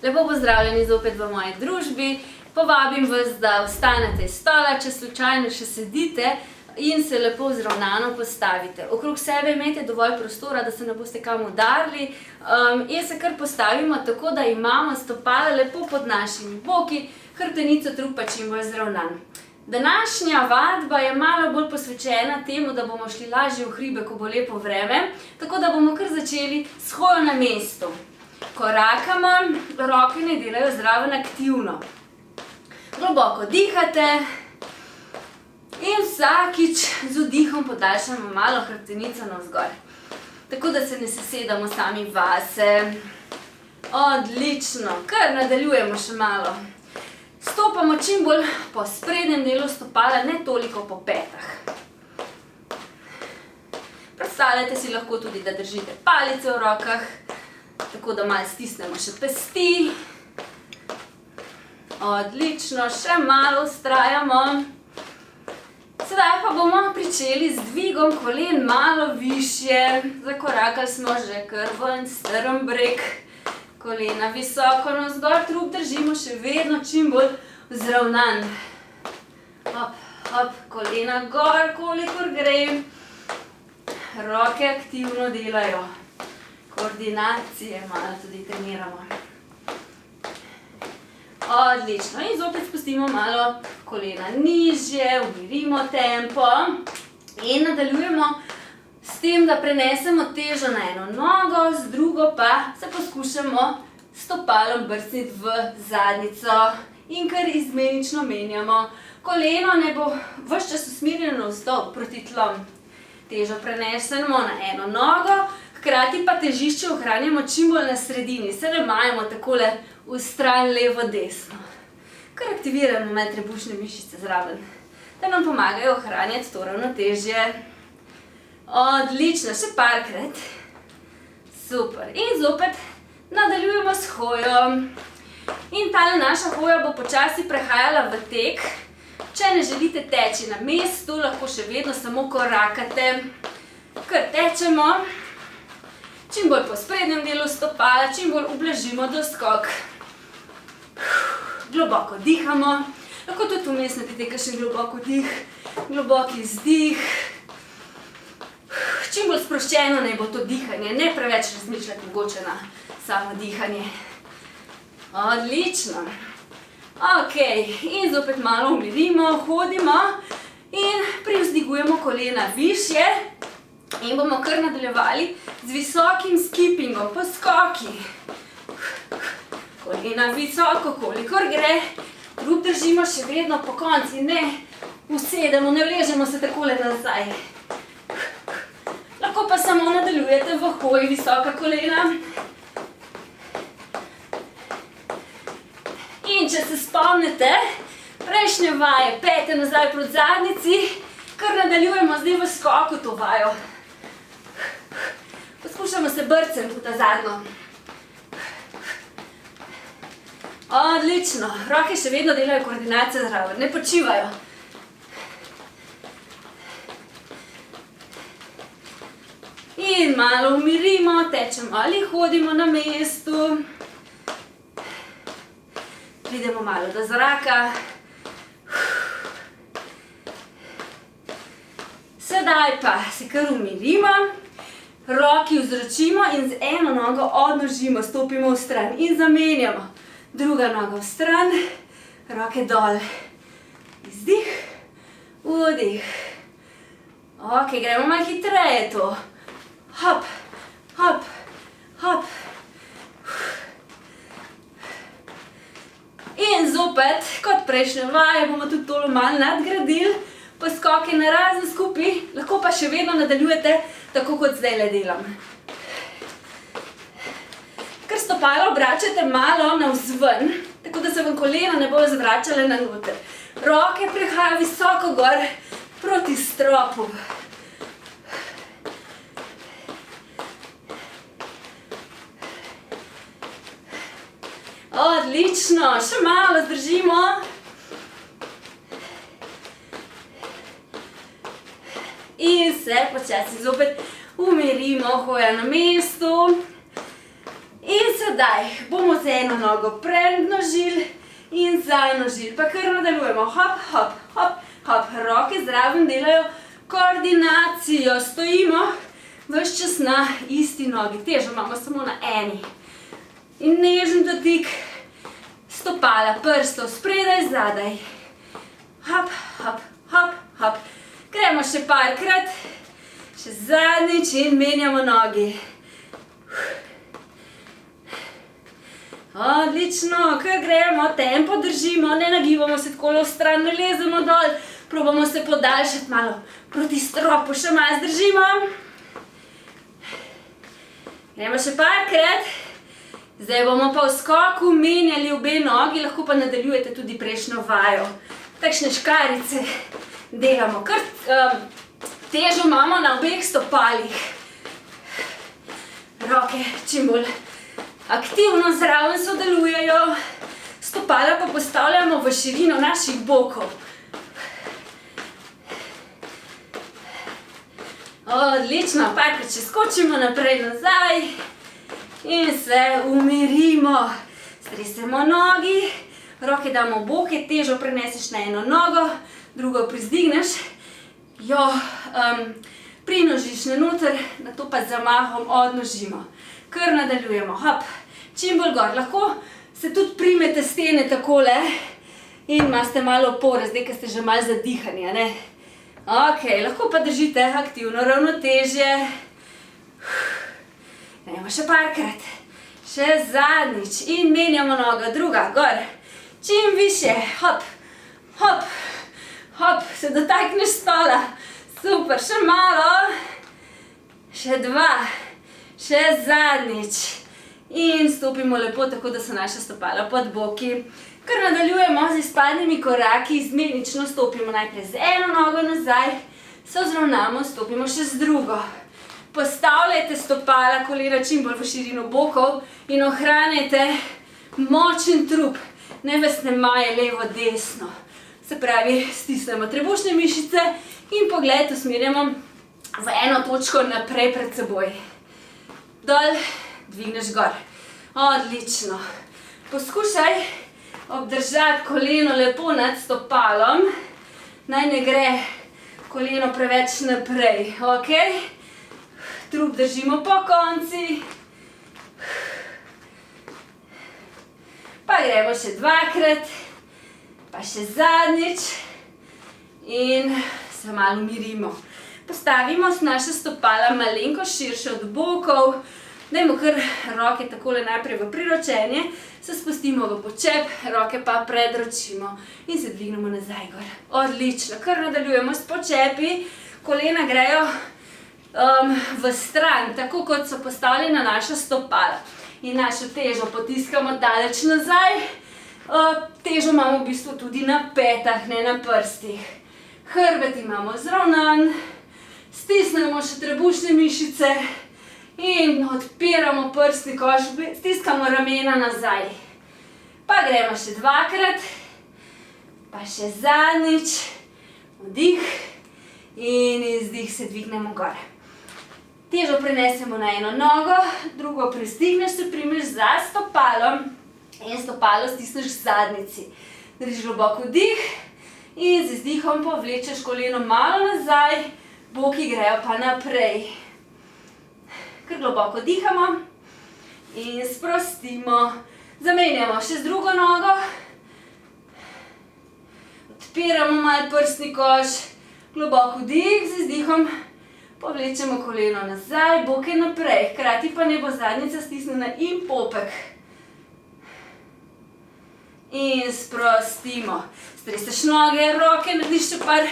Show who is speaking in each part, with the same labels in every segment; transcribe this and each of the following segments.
Speaker 1: Lepo pozdravljeni zopet v moji družbi. Povabim vas, da vstanete iz stola, če slučajno še sedite in se lepo zravnano postavite. Okrog sebe imejte dovolj prostora, da se ne boste kam udarili. In se kar postavimo tako, da imamo stopala lepo pod našimi boki, hrbtenico, trup pa čim bolj zravnan. Današnja vadba je malo bolj posvečena temu, da bomo šli lažje v hribe, ko bo lepo vreme, tako da bomo kar začeli s hojo na mestu. Korakamo, roke ne delajo zraven aktivno. Globoko dihate in vsakič z vdihom podaljšamo malo hrbtenico navzgor. Tako da se ne sesedamo sami vase. Odlično, kar nadaljujemo še malo. Stopamo čim bolj po sprednjem delu stopala, ne toliko po petah. Predstavljate si lahko tudi, da držite palice v rokah, tako da malo stisnemo še pesti. Odlično, še malo vztrajamo. Sedaj pa bomo pričeli z dvigom kolen malo višje. Zakorakali smo že kar ven, strm breg. Kolena visoko navzgor, trup držimo še vedno čim bolj vzravnan. Hop, hop, kolena gor, kolikor gre. Roke aktivno delajo. Koordinacije malo tudi treniramo. Odlično. In zopet spustimo malo kolena nižje, umirimo tempo in nadaljujemo s tem, da prenesemo težo na eno nogo, z drugo pa se poskušamo stopalom brcniti v zadnjico in kar izmenično menjamo. Koleno ne bo ves čas usmerjeno navzdol proti tlom. Težo prenesemo na eno nogo, hkrati pa težišče ohranjamo čim bolj na sredini. Se ne majemo takole v stran levo desno. Kar aktiviramo med trebušne mišice zraven, da nam pomagajo ohranjati to ravnotežje. Odlično, še parkrat. Super. In zopet nadaljujemo s hojo. In tale naša hoja bo počasi prehajala v tek. Če ne želite teči na mestu, lahko še vedno samo korakate. Kar tečemo. Čim bolj po sprednjem delu stopala, čim bolj ublažimo doskok. Globoko dihamo. Lahko tudi vmes naredite kakšen globoko dih, globoki vzdih. Čim bolj sproščeno naj bo to dihanje, ne preveč razmišljati mogoče na samo dihanje. Odlično. Ok, in zopet malo umirimo, hodimo in privzdigujemo kolena višje in bomo kar nadaljevali z visokim skippingom, poskoki. Kolena visoko, kolikor gre, trup držimo še vedno po konci, ne usedemo, ne vležemo se takole nazaj. Lahko pa samo nadaljujete v hoji visoka kolena. In če se spomnite, prejšnje vaje, pete nazaj proti zadnjici, kar nadaljujemo zdaj v skoku to vajo. Poskušamo se brcniti v ta zadnjo. Odlično, roke še vedno delajo koordinacijo zraven, ne počivajo. In malo umirimo, tečemo ali hodimo na mestu. Pridemo malo do zraka. Sedaj pa se kar umirimo, roki vzročimo in z eno nogo odnožimo, stopimo v stran in zamenjamo. Druga noga v stran, roke dol. Izdih, vdih. Ok, gremo malo hitreje to. Hop, hop, hop. In zopet, kot prejšnje vaje, bomo tudi tole malo nadgradili. Poskoke na razen skupaj, lahko pa še vedno nadaljujete tako, kot zdajle delam. Kar stopalo obračate malo navzven, tako da se vam kolena ne bojo zvračale na noter. Roke prehajajo visoko gor proti stropu. Odlično, še malo zdržimo. In se počasi zopet umirimo, hoja na mestu. In se sedaj bomo z eno nogo prednožili in zanožili. Pa kar nadaljujemo. Hop, hop, hop, hop. Roke zraven delajo koordinacijo. Stojimo ves čas na isti nogi. Težo imamo samo na eni. In nežen dotik stopala, prstov, spredaj, zadaj. Hop, hop, hop, hop. Gremo še parkrat. Še zadnjič in menjamo nogi. Odlično, kar gremo, tempo držimo, ne nagibamo se takole v stran, ne lezemo dol. Probamo se podaljšati malo proti stropu, še malo zdržimo. Gremo še parkrat. Zdaj bomo pa v skoku menjali obe nogi, lahko pa nadaljujete tudi prejšnjo vajo. Takšne škarice delamo, kar težo imamo na obeh stopalih. Roke čim bolj aktivno zraven sodelujejo, stopala pa postavljamo v širino naših bokov. Odlično, parkrat še skočimo naprej nazaj in se umirimo. Stresemo nogi, roke damo v boke, težo preneseš na eno nogo, drugo prizdigneš, jo prinožiš na noter, nato pa z zamahom odnožimo. Kar nadaljujemo, hop, čim bolj gor. Lahko se tudi primete stene takole in imate malo opore, zdaj, ker ste že malo zadihani, ne? Ok, lahko pa držite aktivno ravnotežje. Gremo še parkrat. Še zadnjič in menjamo nogo, druga, gor. Čim više, hop, hop, hop, se dotakneš stola. Super, še malo. Še dva. Še zadnjič. In stopimo lepo, tako da so naša stopala pod boki. Kar nadaljujemo z izpadnimi koraki, izmenično stopimo najprej z eno nogo nazaj, se vzravnamo, stopimo še z drugo. Postavljajte stopala, kolena čim bolj v širino bokov in ohranjajte močen trup. Ne vas ne maje levo, desno. Se pravi, stisnemo trebušne mišice in pogled usmerjamo v eno točko naprej pred seboj. Dol, dvigneš gor. Odlično. Poskušaj obdržati koleno lepo nad stopalom. Naj ne gre koleno preveč naprej. Ok? Trup držimo po konci. Pa gremo še dvakrat. Pa še zadnjič. In se malo umirimo. Postavimo naše stopala malenko širše od bokov. Dajmo kar roke takole najprej v priročenje, se spustimo v počep, roke pa predročimo in se dvignemo nazaj gor. Odlično, kar nadaljujemo s počepi, kolena grejo v stran, tako kot so postavljena naša stopala. In našo težo potiskamo daleč nazaj, težo imamo v bistvu tudi na petah, ne na prstih. Hrbet imamo zravnan, stisnemo še trebušne mišice in odpiramo prsni koš, stiskamo ramena nazaj. Pa gremo še dvakrat, pa še zadnjič, vdih in izdih, se dvignemo gor. Težo prenesemo na eno nogo, drugo pristigneš, se primeš za stopalom in stopalo stisneš k zadnjici. Držiš globoko vdih in z izdihom povlečeš koleno malo nazaj, boki grejo pa naprej. Kar globoko dihamo in sprostimo. Zamenjamo še z drugo nogo. Odpiramo malo prsni koš. Globoko vdih, z izdihom povlečemo koleno nazaj, boke naprej. Hkrati pa ne bo zadnjica stisnjena in popek. In sprostimo. Streseš noge, roke, narediš še par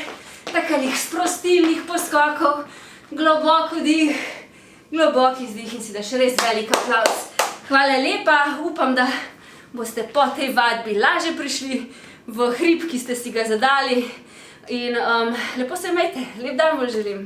Speaker 1: takalih sprostilnih poskokov. Globoko vdih. Globoki izdih in si daš res velik aplavz. Hvala lepa, upam, da boste po tej vadbi lažje prišli v hrib, ki ste si ga zadali. In lepo se imejte, lep dan vam želim.